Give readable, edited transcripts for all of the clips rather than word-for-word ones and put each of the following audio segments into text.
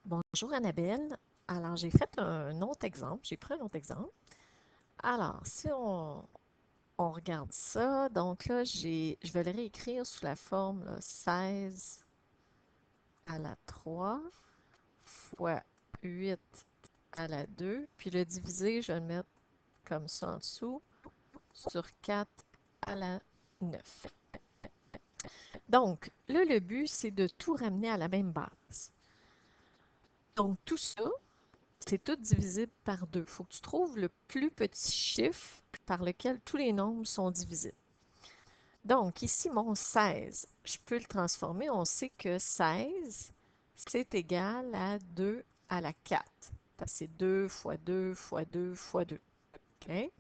Bonjour Annabelle. Alors, j'ai fait un autre exemple. J'ai pris un autre exemple. Alors, si on regarde ça, donc là, je vais le réécrire sous la forme là, 16 à la 3 fois 8 à la 2. Puis le diviser, je vais le mettre comme ça en dessous sur 4 à la 9. Donc, là, le but, c'est de tout ramener à la même base. Donc, tout ça, c'est tout divisible par 2. Il faut que tu trouves le plus petit chiffre par lequel tous les nombres sont divisibles. Donc, ici, mon 16, je peux le transformer. On sait que 16, c'est égal à 2 à la 4. C'est 2 fois 2 fois 2 fois 2. OK?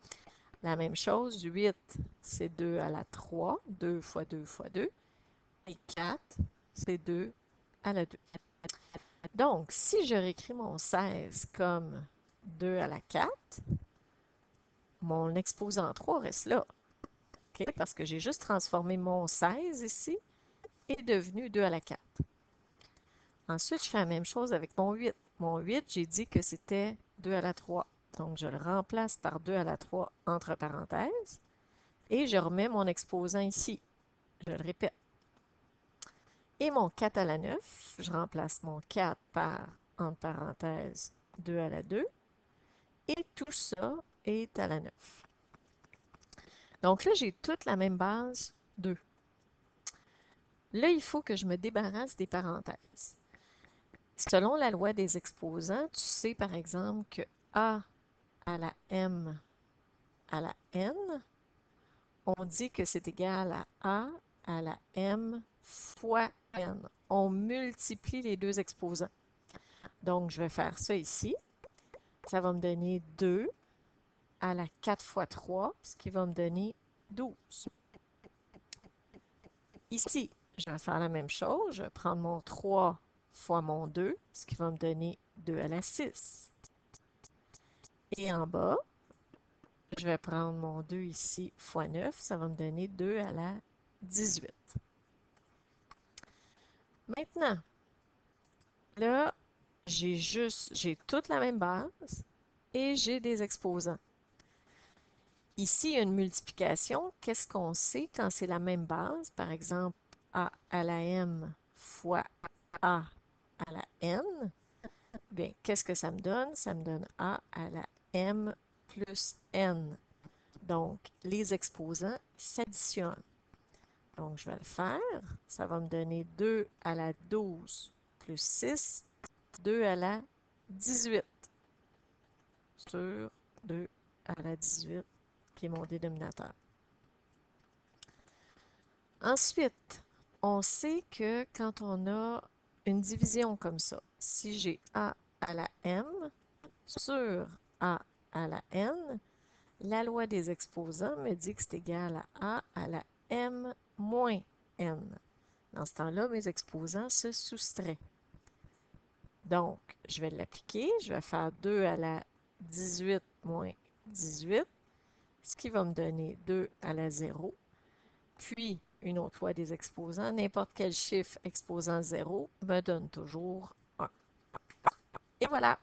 La même chose, 8, c'est 2 à la 3, 2 fois 2 fois 2. Et 4, c'est 2 à la 2. Donc, si je réécris mon 16 comme 2 à la 4, mon exposant 3 reste là. OK? Parce que j'ai juste transformé mon 16 ici et devenu 2 à la 4. Ensuite, je fais la même chose avec mon 8. Mon 8, j'ai dit que c'était 2 à la 3. Donc, je le remplace par 2 à la 3 entre parenthèses et je remets mon exposant ici. Je le répète. Et mon 4 à la 9, je remplace mon 4 par, entre parenthèses, 2 à la 2. Et tout ça est à la 9. Donc là, j'ai toute la même base, 2. Là, il faut que je me débarrasse des parenthèses. Selon la loi des exposants, tu sais par exemple que A à la M à la N, on dit que c'est égal à A à la M fois N. On multiplie les deux exposants. Donc, je vais faire ça ici. Ça va me donner 2 à la 4 fois 3, ce qui va me donner 12. Ici, je vais faire la même chose. Je vais prendre mon 3 fois mon 2, ce qui va me donner 2 à la 6. Et en bas, je vais prendre mon 2 ici fois 9, ça va me donner 2 à la 18. Maintenant, là, j'ai toute la même base et j'ai des exposants. Ici, il y a une multiplication. Qu'est-ce qu'on sait quand c'est la même base? Par exemple, A à la M fois A à la N. Bien, qu'est-ce que ça me donne? Ça me donne A à la M plus N. Donc, les exposants s'additionnent. Donc, je vais le faire. Ça va me donner 2 à la 12 plus 6, 2 à la 18 sur 2 à la 18, qui est mon dénominateur. Ensuite, on sait que quand on a une division comme ça, si j'ai A à la M sur A à la N, la loi des exposants me dit que c'est égal à A à la M moins N. Dans ce temps-là, mes exposants se soustraient. Donc, je vais l'appliquer. Je vais faire 2 à la 18 moins 18, ce qui va me donner 2 à la 0. Puis, une autre loi des exposants, n'importe quel chiffre exposant 0 me donne toujours 1. Et voilà!